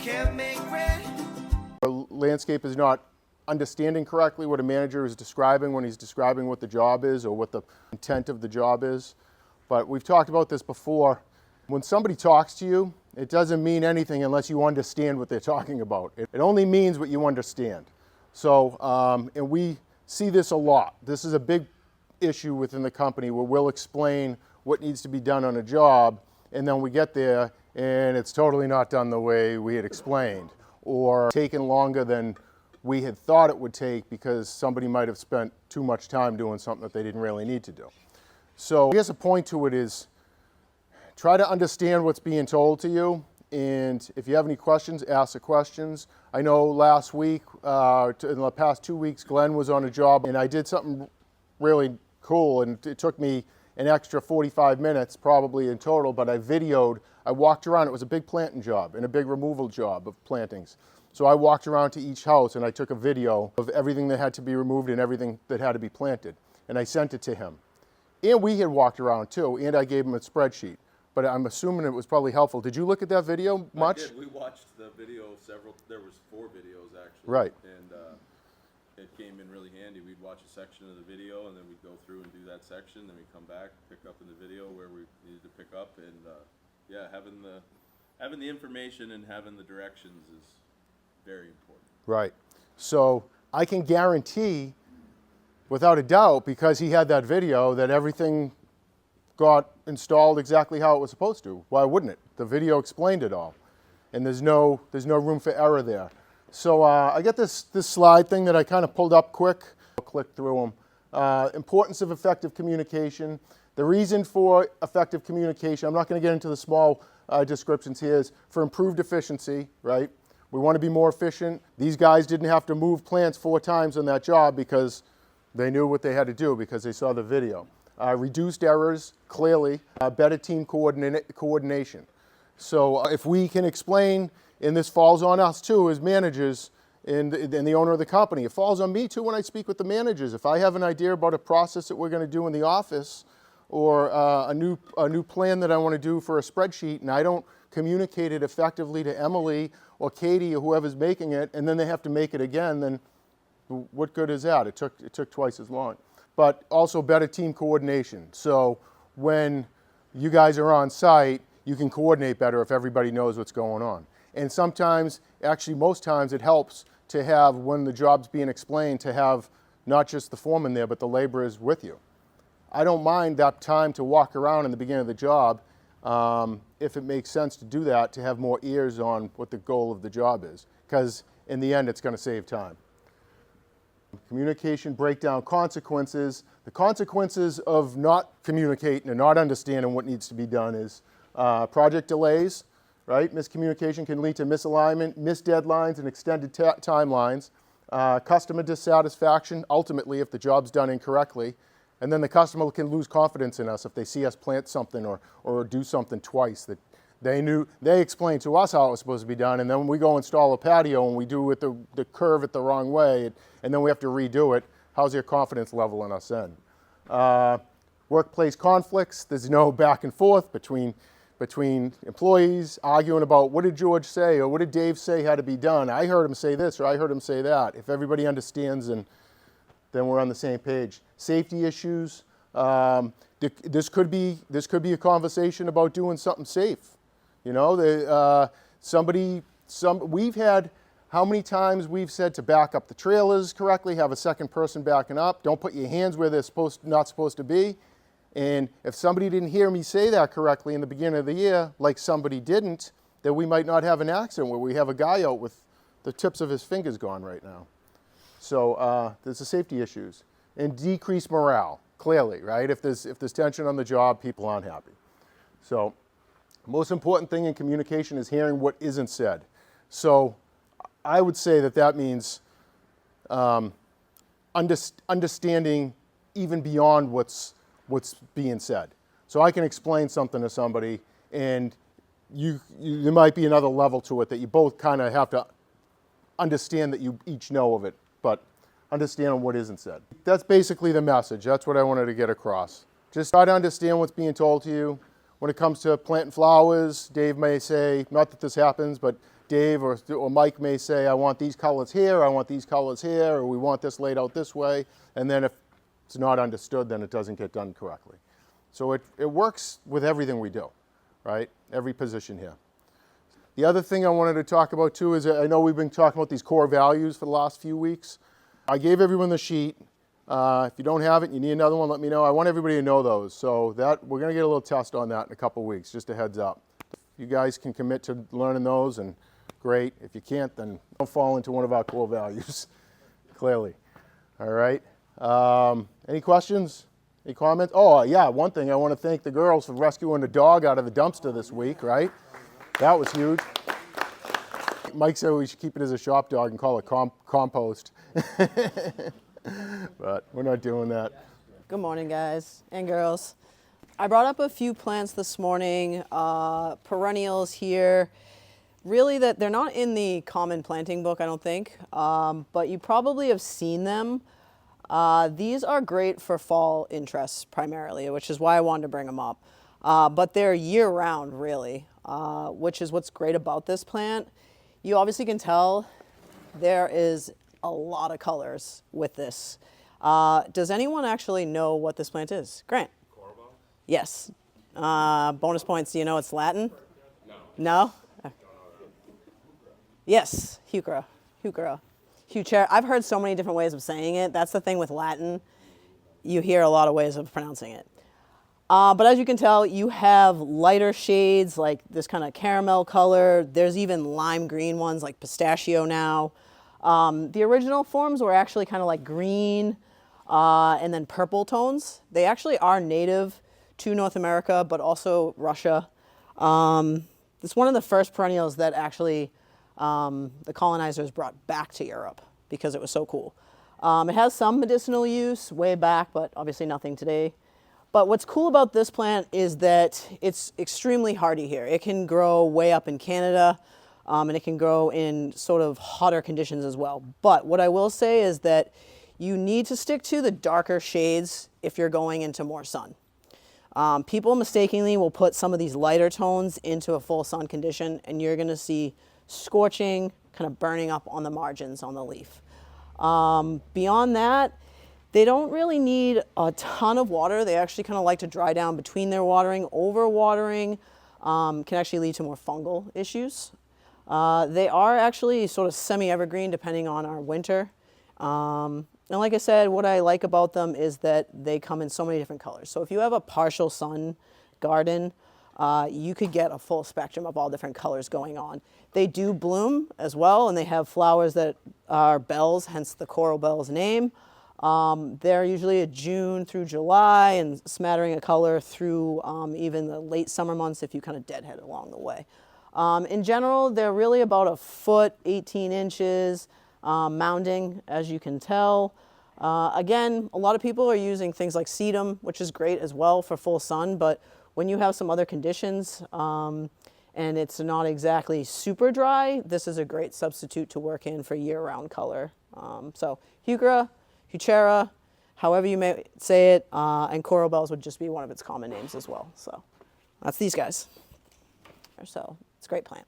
can't make red. A landscape is not understanding correctly what a manager is describing when he's describing what the job is or what the intent of the job is. But we've talked about this before. When somebody talks to you, it doesn't mean anything unless you understand what they're talking about. It only means what you understand. So, and we see this a lot. This is a big issue within the company where we'll explain what needs to be done on a job, and then we get there and it's totally not done the way we had explained, or taken longer than we had thought it would take because somebody might have spent too much time doing something that they didn't really need to do. So I guess a point to it is try to understand what's being told to you, and if you have any questions, ask the questions. I know last week, in the past 2 weeks, Glenn was on a job and I did something really cool, and it took me an extra 45 minutes probably in total, but I walked around. It was a big planting job and a big removal job of plantings. So I walked around to each house and I took a video of everything that had to be removed and everything that had to be planted, and I sent it to him. And we had walked around too, and I gave him a spreadsheet. But I'm assuming it was probably helpful. Did you look at that video much? I did. We watched the video there was 4 videos actually. Right. And it came in really handy. We'd watch a section of the video and then we'd go through and do that section, then we'd come back, pick up in the video where we needed to pick up, and yeah, having the information and having the directions is very important. Right. So I can guarantee, without a doubt, because he had that video, that everything got installed exactly how it was supposed to. Why wouldn't it? The video explained it all, and there's no room for error there. So I got this slide thing that I kind of pulled up quick. I'll click through them. Importance of effective communication. The reason for effective communication, I'm not going to get into the small descriptions here, is for improved efficiency, right? We want to be more efficient. These guys didn't have to move plants 4 times on that job because they knew what they had to do because they saw the video. Reduced errors, clearly, better team coordination. So if we can explain, and this falls on us too as managers and the owner of the company, it falls on me too when I speak with the managers. If I have an idea about a process that we're going to do in the office, or a new plan that I want to do for a spreadsheet, and I don't communicate it effectively to Emily or Katie or whoever's making it, and then they have to make it again, then what good is that? It took twice as long. But also better team coordination. So when you guys are on site, you can coordinate better if everybody knows what's going on. And sometimes, actually most times, it helps to have, when the job's being explained, to have not just the foreman there, but the laborers with you. I don't mind that time to walk around in the beginning of the job, if it makes sense to do that, to have more ears on what the goal of the job is, because in the end it's going to save time. Communication breakdown consequences. The consequences of not communicating and not understanding what needs to be done is project delays, right? Miscommunication can lead to misalignment, missed deadlines, and extended timelines. Customer dissatisfaction, ultimately, if the job's done incorrectly. And then the customer can lose confidence in us if they see us plant something or do something twice that they explained to us how it was supposed to be done, and then when we go install a patio and we do it the curve it the wrong way, and then we have to redo it, how's their confidence level in us then? Workplace conflicts, there's no back and forth between employees arguing about what did George say or what did Dave say had to be done. I heard him say this or I heard him say that. If everybody understands, and then we're on the same page. Safety issues. This could be a conversation about doing something safe. You know, we've had, how many times we've said to back up the trailers correctly, have a second person backing up, don't put your hands where they're not supposed to be. And if somebody didn't hear me say that correctly in the beginning of the year, like somebody didn't, then we might not have an accident where we have a guy out with the tips of his fingers gone right now. So there's the safety issues. And decreased morale, clearly, right? If there's tension on the job, people aren't happy. So most important thing in communication is hearing what isn't said. So I would say that means understanding even beyond what's being said. So I can explain something to somebody, and there might be another level to it that you both kind of have to understand that you each know of it, but understand what isn't said. That's basically the message. That's what I wanted to get across. Just try to understand what's being told to you. When it comes to planting flowers, Dave may say, not that this happens, but Dave or Mike may say, I want these colors here, I want these colors here, or we want this laid out this way. And then if it's not understood, then it doesn't get done correctly. So it works with everything we do, right? Every position here. The other thing I wanted to talk about too is I know we've been talking about these core values for the last few weeks. I gave everyone the sheet. If you don't have it, you need another one, let me know. I want everybody to know those. So that we're going to get a little test on that in a couple weeks, just a heads up. You guys can commit to learning those, and great. If you can't, then don't fall into one of our core values, clearly. All right. Any questions? Any comments? Oh, yeah, one thing, I want to thank the girls for rescuing the dog out of the dumpster this week, right? That was huge. Mike said we should keep it as a shop dog and call it compost. But we're not doing that. Good morning, guys and girls. I brought up a few plants this morning, perennials here. Really, that they're not in the common planting book, I don't think, but you probably have seen them. These are great for fall interests primarily, which is why I wanted to bring them up. But they're year-round, really, which is what's great about this plant. You obviously can tell there is a lot of colors with this. Does anyone actually know what this plant is? Grant? Corvo? Yes. Bonus points, do you know it's Latin? No? No? Yes, Heuchera. Heuchera. I've heard so many different ways of saying it. That's the thing with Latin. You hear a lot of ways of pronouncing it. But as you can tell, you have lighter shades like this kind of caramel color. There's even lime green ones like pistachio now. The original forms were actually kind of like green and then purple tones. They actually are native to North America, but also Russia. It's one of the first perennials that actually the colonizers brought back to Europe because it was so cool. It has some medicinal use way back, but obviously nothing today. But what's cool about this plant is that it's extremely hardy here. It can grow way up in Canada, and it can grow in sort of hotter conditions as well. But what I will say is that you need to stick to the darker shades if you're going into more sun. People mistakenly will put some of these lighter tones into a full sun condition, and you're going to see scorching, kind of burning up on the margins on the leaf. Beyond that, they don't really need a ton of water. They actually kind of like to dry down between their watering. Over-watering can actually lead to more fungal issues. They are actually sort of semi-evergreen depending on our winter. And like I said, what I like about them is that they come in so many different colors. So if you have a partial sun garden, you could get a full spectrum of all different colors going on. They do bloom as well, and they have flowers that are bells, hence the coral bells name. They're usually a June through July and smattering of color through even the late summer months if you kind of deadhead along the way. In general, they're really about a foot, 18 inches, mounding, as you can tell. Again, a lot of people are using things like sedum, which is great as well for full sun, but when you have some other conditions and it's not exactly super dry, this is a great substitute to work in for year-round color. So Heuchera, however you may say it, and coral bells would just be one of its common names as well. So that's these guys. So it's a great plant.